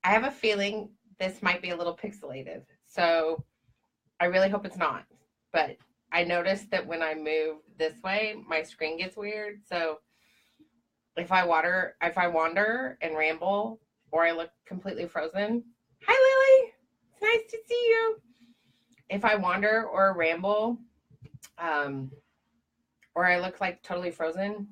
I have a feeling this might be a little pixelated. So I really hope it's not. But I noticed that when I move this way, my screen gets weird. So if I wander and ramble, or I look completely frozen, hi Lily, it's nice to see you. If I wander or ramble, um, or I look like totally frozen,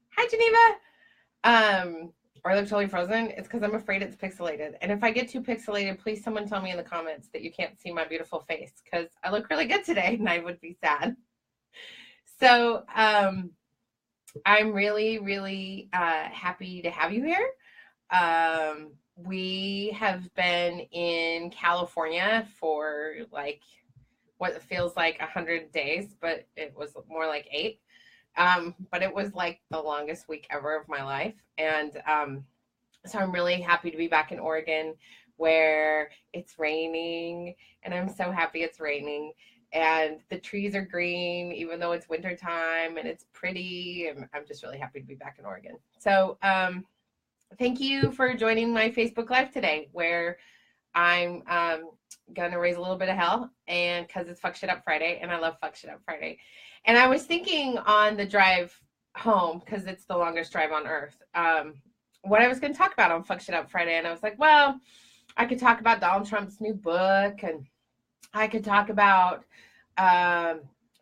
hi Geneva, or I look totally frozen, it's because I'm afraid it's pixelated. And if I get too pixelated, please someone tell me in the comments that you can't see my beautiful face because I look really good today, and I would be sad. So I'm really, really happy to have you here. We have been in California for like what feels like 100 days, but it was more like 8. But it was like the longest week ever of my life. And so I'm really happy to be back in Oregon where it's raining, and I'm so happy it's raining. And the trees are green, even though it's wintertime, and it's pretty. And I'm just really happy to be back in Oregon. So thank you for joining my Facebook Live today, where I'm going to raise a little bit of hell, and because it's Fuck Shit Up Friday, and I love Fuck Shit Up Friday. And I was thinking on the drive home, because it's the longest drive on earth, what I was going to talk about on Fuck Shit Up Friday. And I was like, well, I could talk about Donald Trump's new book, and I could talk about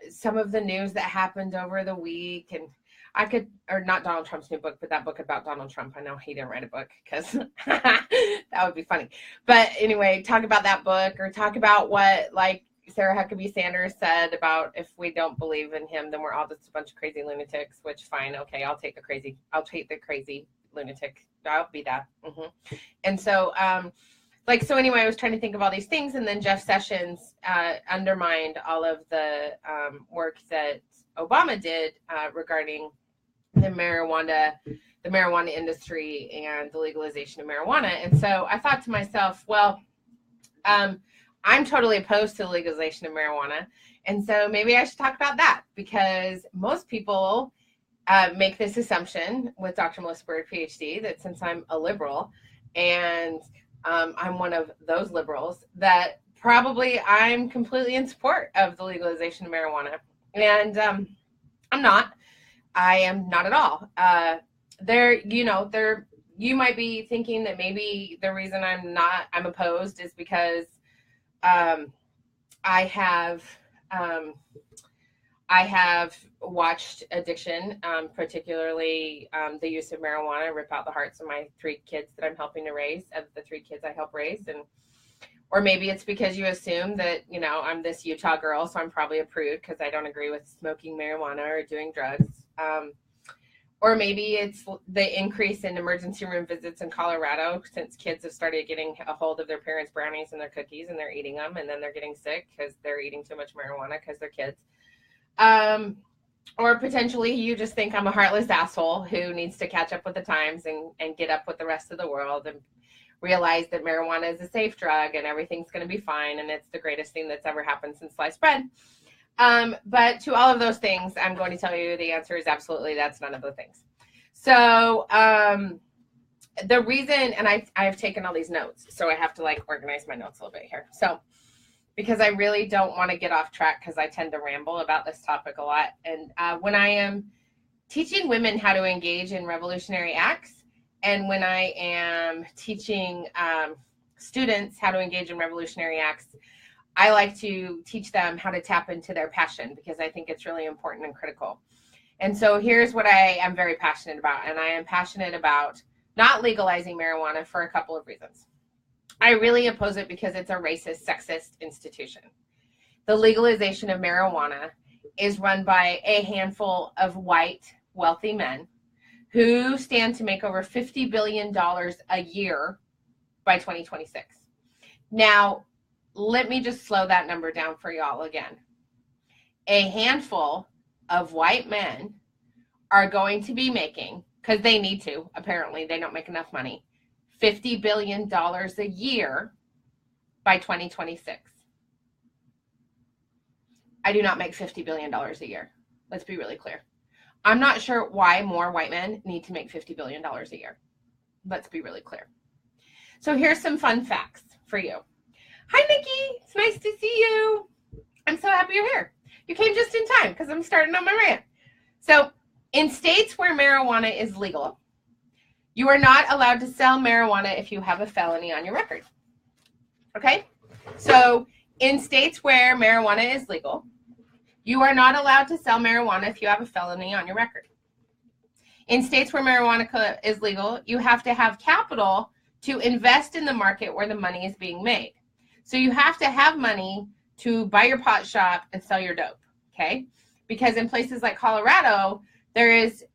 some of the news that happened over the week. And I could, or not Donald Trump's new book, but that book about Donald Trump. I know he didn't write a book because that would be funny. But anyway, talk about that book, or talk about what like Sarah Huckabee Sanders said about if we don't believe in him, then we're all just a bunch of crazy lunatics, which fine. Okay. I'll take the crazy lunatic. I'll be that. And so, so anyway, I was trying to think of all these things, and then Jeff Sessions undermined all of the work that Obama did regarding the marijuana industry and the legalization of marijuana. And so I thought to myself, well, I'm totally opposed to the legalization of marijuana. And so maybe I should talk about that, because most people make this assumption with Dr. Melissa Bird, PhD, that since I'm a liberal and I'm one of those liberals, that probably I'm completely in support of the legalization of marijuana. And I'm not. I am not at all. You might be thinking that maybe the reason I'm opposed is because I have watched addiction, particularly the use of marijuana, rip out the hearts of my 3 kids that I'm helping to raise, of the 3 kids I help raise. Or maybe it's because you assume that, I'm this Utah girl, so I'm probably a prude because I don't agree with smoking marijuana or doing drugs. Or maybe it's the increase in emergency room visits in Colorado since kids have started getting a hold of their parents' brownies and their cookies, and they're eating them, and then they're getting sick because they're eating too much marijuana because they're kids. Or potentially you just think I'm a heartless asshole who needs to catch up with the times and get up with the rest of the world and realize that marijuana is a safe drug and everything's going to be fine, and it's the greatest thing that's ever happened since sliced bread. But to all of those things, I'm going to tell you the answer is absolutely that's none of the things. So the reason, and I've taken all these notes, so I have to organize my notes a little bit here. So because I really don't want to get off track, because I tend to ramble about this topic a lot. And when I am teaching women how to engage in revolutionary acts, and when I am teaching students how to engage in revolutionary acts, I like to teach them how to tap into their passion, because I think it's really important and critical. And so here's what I am very passionate about. And I am passionate about not legalizing marijuana for a couple of reasons. I really oppose it because it's a racist, sexist institution. The legalization of marijuana is run by a handful of white, wealthy men who stand to make over $50 billion a year by 2026. Now, let me just slow that number down for y'all again. A handful of white men are going to be making, because they need to, apparently they don't make enough money, $50 billion a year by 2026. I do not make $50 billion a year. Let's be really clear. I'm not sure why more white men need to make $50 billion a year. Let's be really clear. So here's some fun facts for you. Hi, Nikki. It's nice to see you. I'm so happy you're here. You came just in time because I'm starting on my rant. So in states where marijuana is legal, you are not allowed to sell marijuana if you have a felony on your record. Okay? So in states where marijuana is legal, you are not allowed to sell marijuana if you have a felony on your record. In states where marijuana is legal, you have to have capital to invest in the market where the money is being made. So you have to have money to buy your pot shop and sell your dope, okay? Because in places like Colorado, there is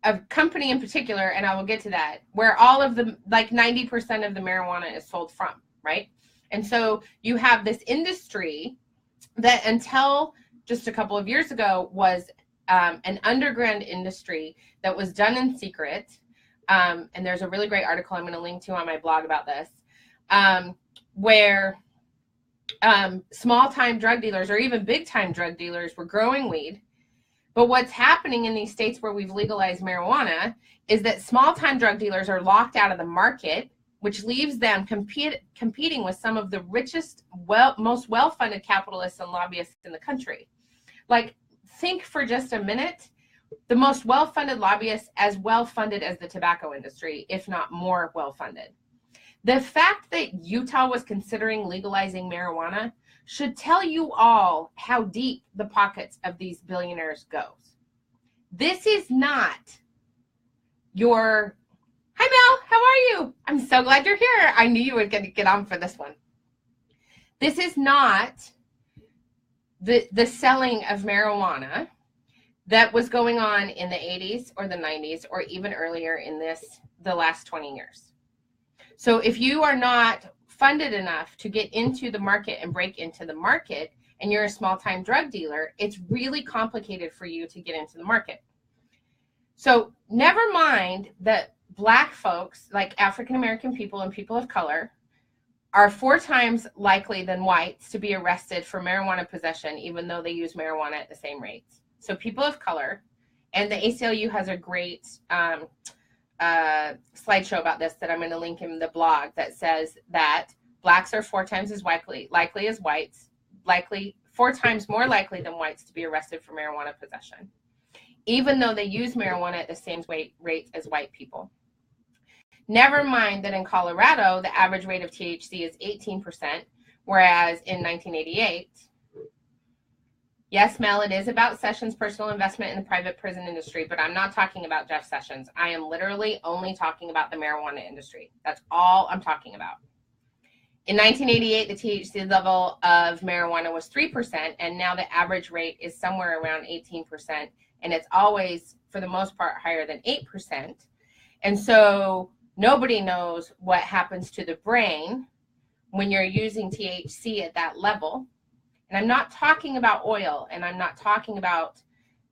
a company in particular, and I will get to that, where all of the, like 90% of the marijuana is sold from, right? And so you have this industry that until just a couple of years ago was an underground industry that was done in secret. And there's a really great article I'm going to link to on my blog about this, where small-time drug dealers or even big-time drug dealers were growing weed. But what's happening in these states where we've legalized marijuana is that small-time drug dealers are locked out of the market, which leaves them competing with some of the richest, most well-funded capitalists and lobbyists in the country. Like, think for just a minute, the most well-funded lobbyists as well-funded as the tobacco industry, if not more well-funded. The fact that Utah was considering legalizing marijuana should tell you all how deep the pockets of these billionaires goes. This is not your, hi Mel, how are you? I'm so glad you're here. I knew you were going to get on for this one. This is not the selling of marijuana that was going on in the 80s or the 90s or even earlier in the last 20 years. So if you are not funded enough to get into the market and break into the market, and you're a small-time drug dealer, it's really complicated for you to get into the market. So never mind that Black folks, like African-American people and people of color, are 4 times likely than whites to be arrested for marijuana possession, even though they use marijuana at the same rates. So people of color, and the ACLU has a great slideshow about this that I'm going to link in the blog that says that Blacks are 4 times as likely as whites, 4 times more likely than whites to be arrested for marijuana possession, even though they use marijuana at the same rate as white people. Never mind that in Colorado, the average rate of THC is 18%, whereas in 1988, yes, Mel, it is about Sessions' personal investment in the private prison industry, but I'm not talking about Jeff Sessions. I am literally only talking about the marijuana industry. That's all I'm talking about. In 1988, the THC level of marijuana was 3%, and now the average rate is somewhere around 18%, and it's always, for the most part, higher than 8%. And so nobody knows what happens to the brain when you're using THC at that level. And I'm not talking about oil, and I'm not talking about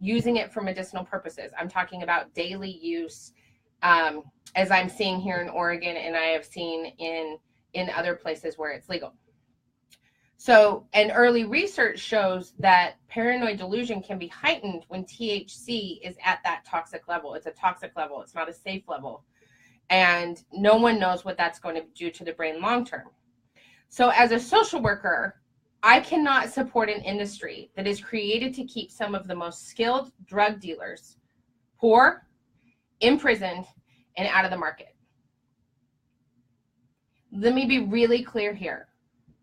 using it for medicinal purposes. I'm talking about daily use, as I'm seeing here in Oregon, and I have seen in other places where it's legal. So, and early research shows that paranoid delusion can be heightened when THC is at that toxic level. It's a toxic level. It's not a safe level. And no one knows what that's going to do to the brain long term. So as a social worker, I cannot support an industry that is created to keep some of the most skilled drug dealers poor, imprisoned, and out of the market. Let me be really clear here.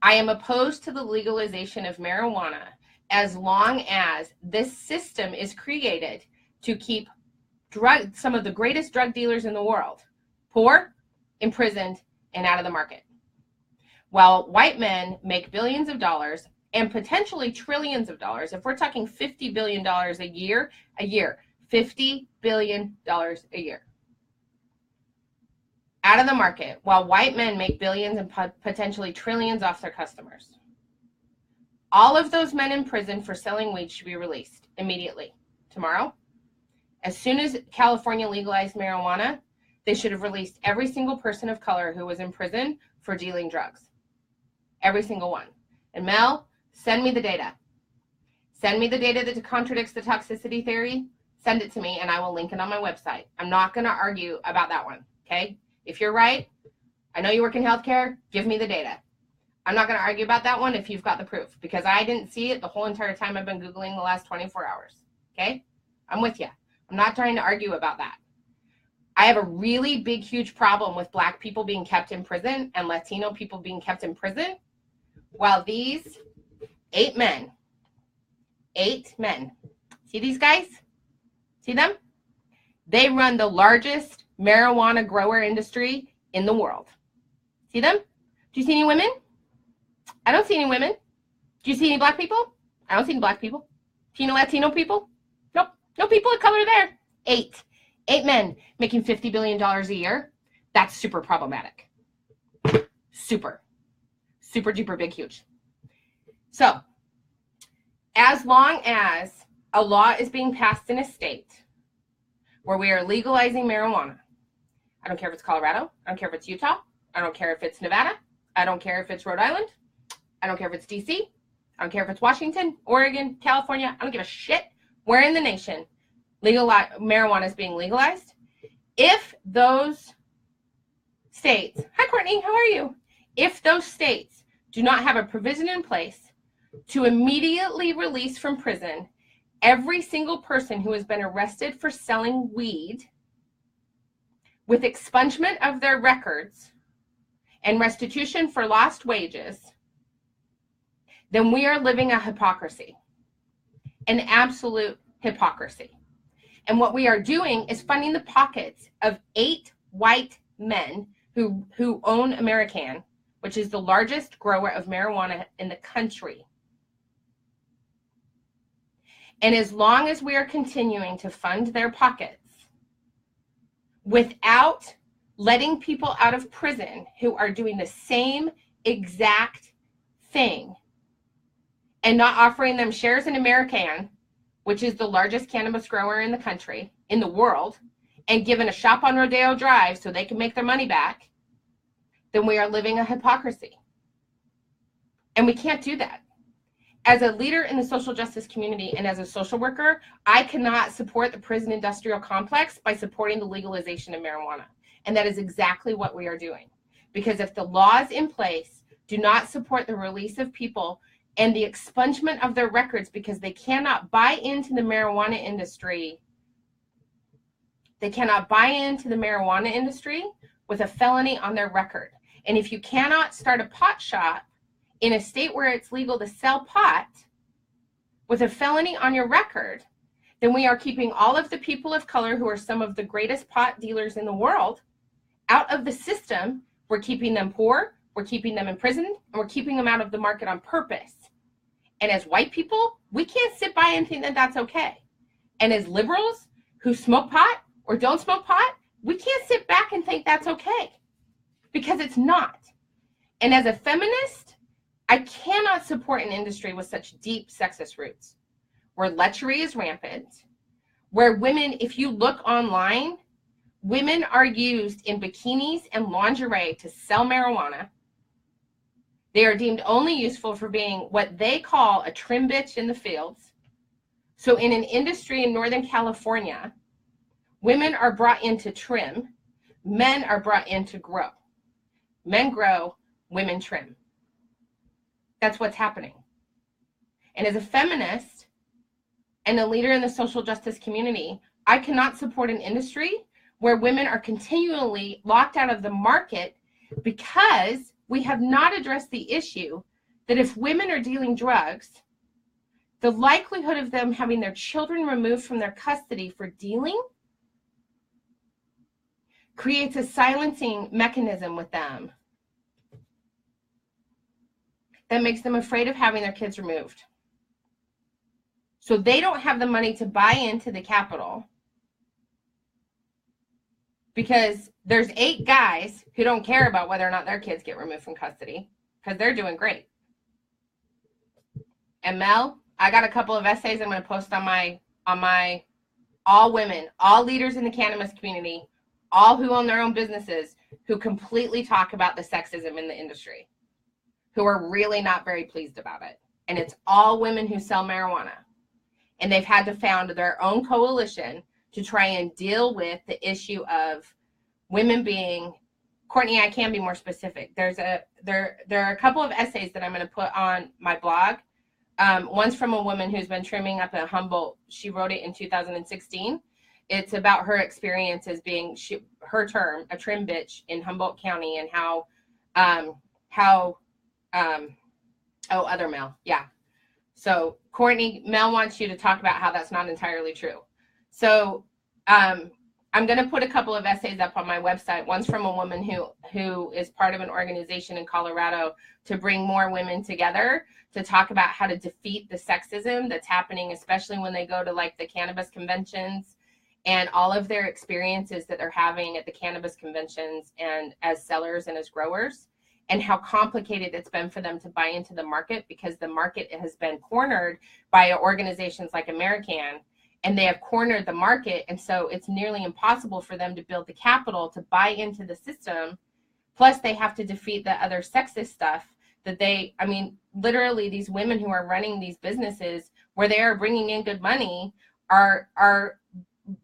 I am opposed to the legalization of marijuana as long as this system is created to keep some of the greatest drug dealers in the world poor, imprisoned, and out of the market. While white men make billions of dollars and potentially trillions of dollars, if we're talking $50 billion a year, $50 billion a year. Out of the market, while white men make billions and potentially trillions off their customers. All of those men in prison for selling weed should be released immediately. Tomorrow, as soon as California legalized marijuana, they should have released every single person of color who was in prison for dealing drugs. Every single one. And Mel, send me the data. Send me the data that contradicts the toxicity theory. Send it to me and I will link it on my website. I'm not going to argue about that one, okay? If you're right, I know you work in healthcare. Give me the data. I'm not going to argue about that one if you've got the proof, because I didn't see it the whole entire time I've been Googling the last 24 hours. Okay? I'm with you. I'm not trying to argue about that. I have a really big, huge problem with Black people being kept in prison and Latino people being kept in prison, while these 8 men, see these guys? See them? They run the largest marijuana grower industry in the world. See them? Do you see any women? I don't see any women. Do you see any Black people? I don't see any Black people. Do you know Latino people? Nope. No people of color there. 8 men making $50 billion a year. That's super problematic. Super duper big, huge. So, as long as a law is being passed in a state where we are legalizing marijuana, I don't care if it's Colorado, I don't care if it's Utah, I don't care if it's Nevada, I don't care if it's Rhode Island, I don't care if it's DC, I don't care if it's Washington, Oregon, California, I don't give a shit where in the nation marijuana is being legalized. If those states, hi Courtney, how are you? If those states do not have a provision in place to immediately release from prison every single person who has been arrested for selling weed with expungement of their records and restitution for lost wages, then we are living a hypocrisy, an absolute hypocrisy. And what we are doing is funding the pockets of 8 white men who own American, which is the largest grower of marijuana in the country. And as long as we are continuing to fund their pockets without letting people out of prison who are doing the same exact thing and not offering them shares in American, which is the largest cannabis grower in the country, in the world, and given a shop on Rodeo Drive so they can make their money back, then we are living a hypocrisy. And we can't do that. As a leader in the social justice community and as a social worker, I cannot support the prison industrial complex by supporting the legalization of marijuana. And that is exactly what we are doing. Because if the laws in place do not support the release of people and the expungement of their records because they cannot buy into the marijuana industry, with a felony on their record. And if you cannot start a pot shop in a state where it's legal to sell pot with a felony on your record, then we are keeping all of the people of color who are some of the greatest pot dealers in the world out of the system. We're keeping them poor, we're keeping them in prison, and we're keeping them out of the market on purpose. And as white people, we can't sit by and think that that's okay. And as liberals who smoke pot or don't smoke pot, we can't sit back and think that's okay, because it's not. And as a feminist, I cannot support an industry with such deep sexist roots, where lechery is rampant, where women, if you look online, women are used in bikinis and lingerie to sell marijuana. They are deemed only useful for being what they call a trim bitch in the fields. So in an industry in Northern California, women are brought in to trim, men are brought in to grow. Men grow, women trim. That's what's happening. And as a feminist and a leader in the social justice community, I cannot support an industry where women are continually locked out of the market because we have not addressed the issue that if women are dealing drugs, the likelihood of them having their children removed from their custody for dealing creates a silencing mechanism with them that makes them afraid of having their kids removed. So they don't have the money to buy into the capital because there's 8 guys who don't care about whether or not their kids get removed from custody because they're doing great. And Mel, I got a couple of essays I'm going to post on my all women, all leaders in the cannabis community, all who own their own businesses, who completely talk about the sexism in the industry, who are really not very pleased about it. And it's all women who sell marijuana. And they've had to found their own coalition to try and deal with the issue of women being Courtney, I can be more specific. There are a couple of essays that I'm going to put on my blog. One's from a woman who's been trimming up in Humboldt. She wrote it in 2016. It's about her experience as being, her term, a trim bitch in Humboldt County, and other Mel. Yeah. So Courtney, Mel wants you to talk about how that's not entirely true. So I'm going to put a couple of essays up on my website. One's from a woman who is part of an organization in Colorado to bring more women together to talk about how to defeat the sexism that's happening, especially when they go to like the cannabis conventions, and all of their experiences that they're having at the cannabis conventions and as sellers and as growers, and how complicated it's been for them to buy into the market, because the market has been cornered by organizations like American, and they have cornered the market. And so it's nearly impossible for them to build the capital to buy into the system. Plus they have to defeat the other sexist stuff that literally these women who are running these businesses where they are bringing in good money are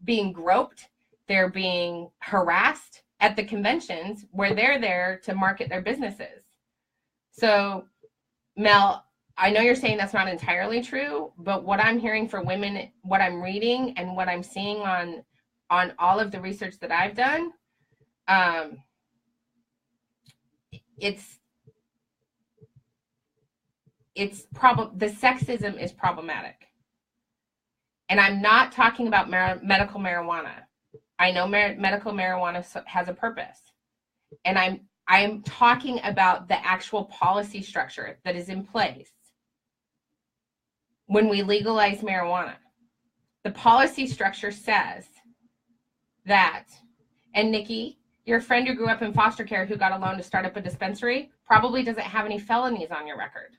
being groped. They're being harassed at the conventions where they're there to market their businesses. So Mel, I know you're saying that's not entirely true, but what I'm hearing for women, what I'm reading and what I'm seeing on all of the research that I've done, the sexism is problematic. And I'm not talking about medical marijuana. I know medical marijuana has a purpose. And I'm talking about the actual policy structure that is in place when we legalize marijuana. The policy structure says that, and Nikki, your friend who grew up in foster care who got a loan to start up a dispensary probably doesn't have any felonies on your record.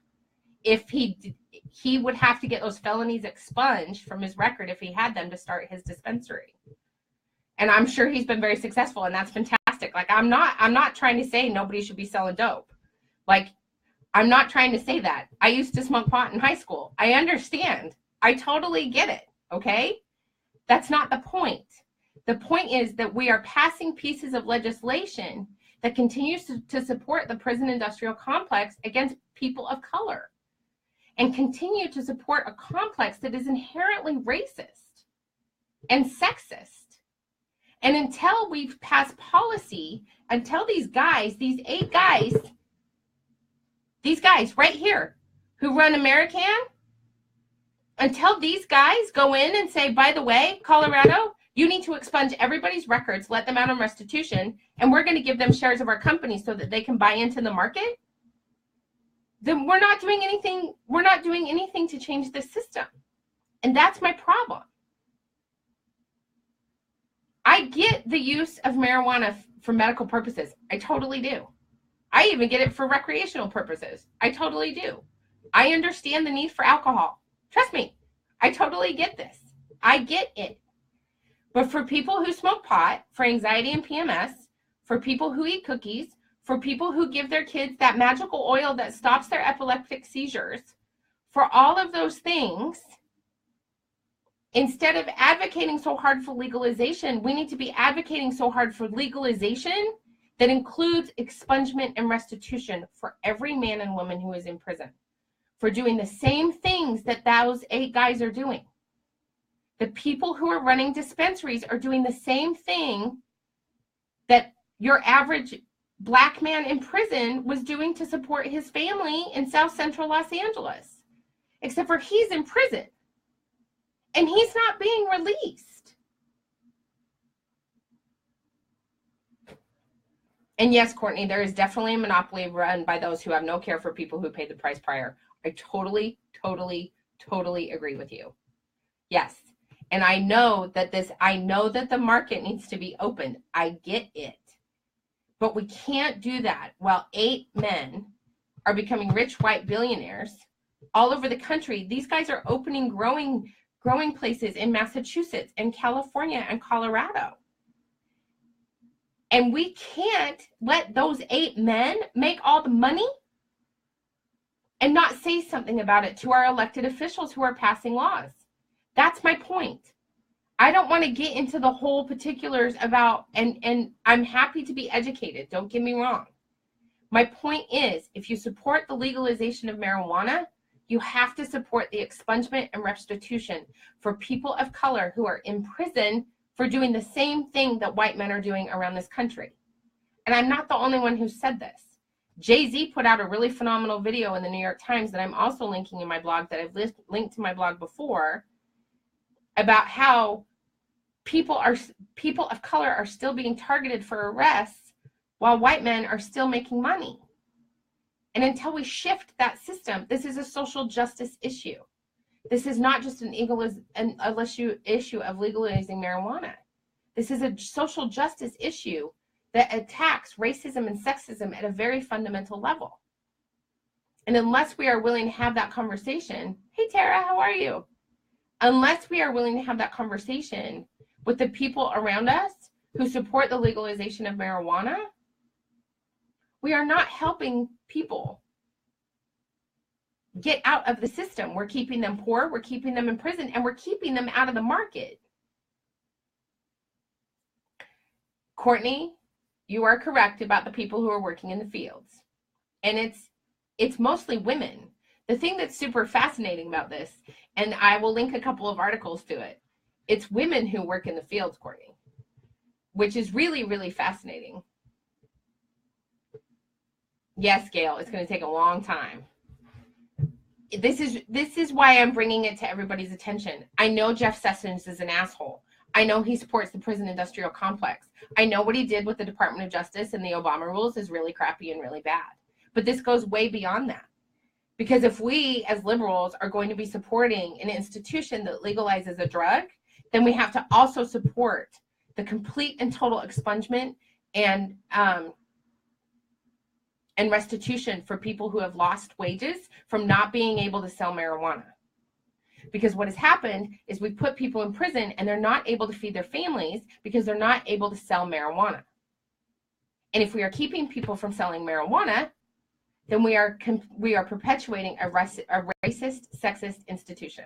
If he would have to get those felonies expunged from his record if he had them to start his dispensary. And I'm sure he's been very successful, and that's fantastic. Like, I'm not trying to say nobody should be selling dope. Like, I'm not trying to say that. I used to smoke pot in high school. I understand. I totally get it. Okay? That's not the point. The point is that we are passing pieces of legislation that continues to support the prison industrial complex against people of color, and continue to support a complex that is inherently racist and sexist. And until we've passed policy, until these 8 guys, these guys right here who run American, until these guys go in and say, by the way, Colorado, you need to expunge everybody's records, let them out on restitution, and we're going to give them shares of our company so that they can buy into the market, then we're not doing anything. We're not doing anything to change the system. And that's my problem. I get the use of marijuana for medical purposes. I totally do. I even get it for recreational purposes. I totally do. I understand the need for alcohol. Trust me, I totally get this. I get it. But for people who smoke pot, for anxiety and PMS, for people who eat cookies, for people who give their kids that magical oil that stops their epileptic seizures, for all of those things, instead of advocating so hard for legalization, we need to be advocating so hard for legalization that includes expungement and restitution for every man and woman who is in prison for doing the same things that those 8 guys are doing. The people who are running dispensaries are doing the same thing that your average Black man in prison was doing to support his family in South Central Los Angeles, except for he's in prison and he's not being released. And yes, Courtney, there is definitely a monopoly run by those who have no care for people who paid the price prior. I totally agree with you. Yes. And I know that the market needs to be opened. I get it. But we can't do that while 8 men are becoming rich white billionaires all over the country. These guys are opening growing places in Massachusetts and California and Colorado. And we can't let those 8 men make all the money and not say something about it to our elected officials who are passing laws. That's my point. I don't want to get into the whole particulars about, and I'm happy to be educated. Don't get me wrong. My point is, if you support the legalization of marijuana, you have to support the expungement and restitution for people of color who are in prison for doing the same thing that white men are doing around this country. And I'm not the only one who said this. Jay-Z put out a really phenomenal video in the New York Times that I'm also linking in my blog, that I've linked to my blog before, about how people of color are still being targeted for arrests while white men are still making money. And until we shift that system, this is a social justice issue. This is not just an issue of legalizing marijuana. This is a social justice issue that attacks racism and sexism at a very fundamental level. And unless we are willing to have that conversation, hey Tara, how are you? Unless we are willing to have that conversation with the people around us who support the legalization of marijuana, we are not helping people get out of the system. We're keeping them poor, we're keeping them in prison, and we're keeping them out of the market. Courtney, you are correct about the people who are working in the fields. And it's mostly women. The thing that's super fascinating about this, and I will link a couple of articles to it, it's women who work in the fields, Courtney, which is really, really fascinating. Yes, Gail, it's going to take a long time. This is why I'm bringing it to everybody's attention. I know Jeff Sessions is an asshole. I know he supports the prison industrial complex. I know what he did with the Department of Justice and the Obama rules is really crappy and really bad. But this goes way beyond that. Because if we as liberals are going to be supporting an institution that legalizes a drug, then we have to also support the complete and total expungement and restitution for people who have lost wages from not being able to sell marijuana. Because what has happened is we put people in prison and they're not able to feed their families because they're not able to sell marijuana. And if we are keeping people from selling marijuana, then we are perpetuating a racist, sexist institution.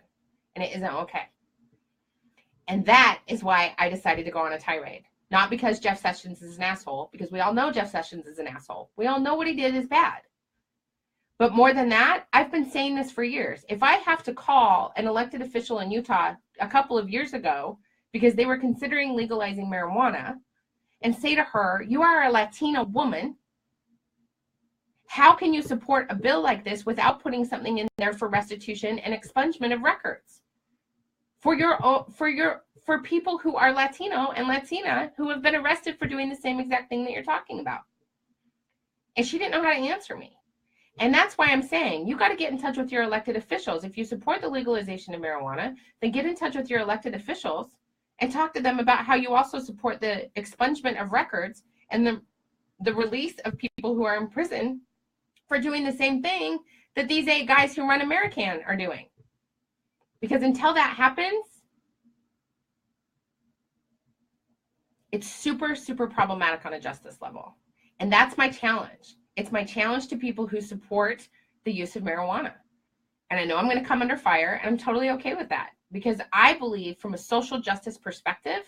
And it isn't okay. And that is why I decided to go on a tirade. Not because Jeff Sessions is an asshole, because we all know Jeff Sessions is an asshole. We all know what he did is bad. But more than that, I've been saying this for years. If I have to call an elected official in Utah a couple of years ago because they were considering legalizing marijuana and say to her, you are a Latina woman, how can you support a bill like this without putting something in there for restitution and expungement of records for people who are Latino and Latina who have been arrested for doing the same exact thing that you're talking about? And she didn't know how to answer me. And that's why I'm saying you got to get in touch with your elected officials. If you support the legalization of marijuana, then get in touch with your elected officials and talk to them about how you also support the expungement of records and the release of people who are in prison for doing the same thing that these 8 guys who run American are doing. Because until that happens, it's super, super problematic on a justice level. And that's my challenge. It's my challenge to people who support the use of marijuana. And I know I'm going to come under fire, and I'm totally okay with that. Because I believe from a social justice perspective,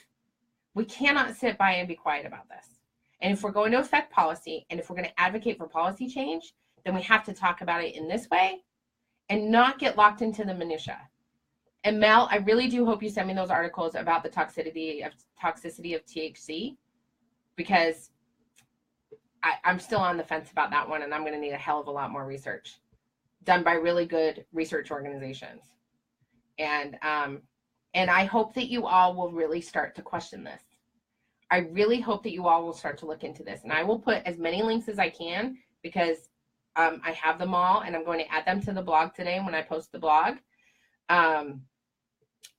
we cannot sit by and be quiet about this. And if we're going to affect policy, and if we're going to advocate for policy change, then we have to talk about it in this way and not get locked into the minutia. And Mel, I really do hope you send me those articles about the toxicity of THC, because I'm still on the fence about that one, and I'm going to need a hell of a lot more research done by really good research organizations. And I hope that you all will really start to question this. I really hope that you all will start to look into this. And I will put as many links as I can because I have them all, and I'm going to add them to the blog today when I post the blog.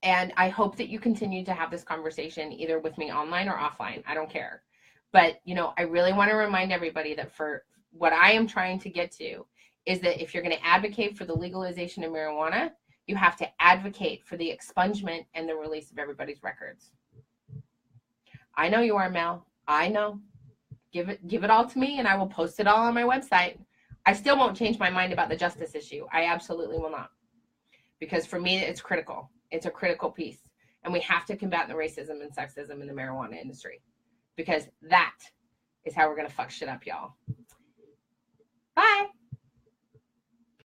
And I hope that you continue to have this conversation either with me online or offline. I don't care. But, I really want to remind everybody that for what I am trying to get to is that if you're going to advocate for the legalization of marijuana, you have to advocate for the expungement and the release of everybody's records. I know you are, Mel. I know. Give it all to me, and I will post it all on my website. I still won't change my mind about the justice issue. I absolutely will not. Because for me, it's critical. It's a critical piece. And we have to combat the racism and sexism in the marijuana industry, because that is how we're going to fuck shit up, y'all.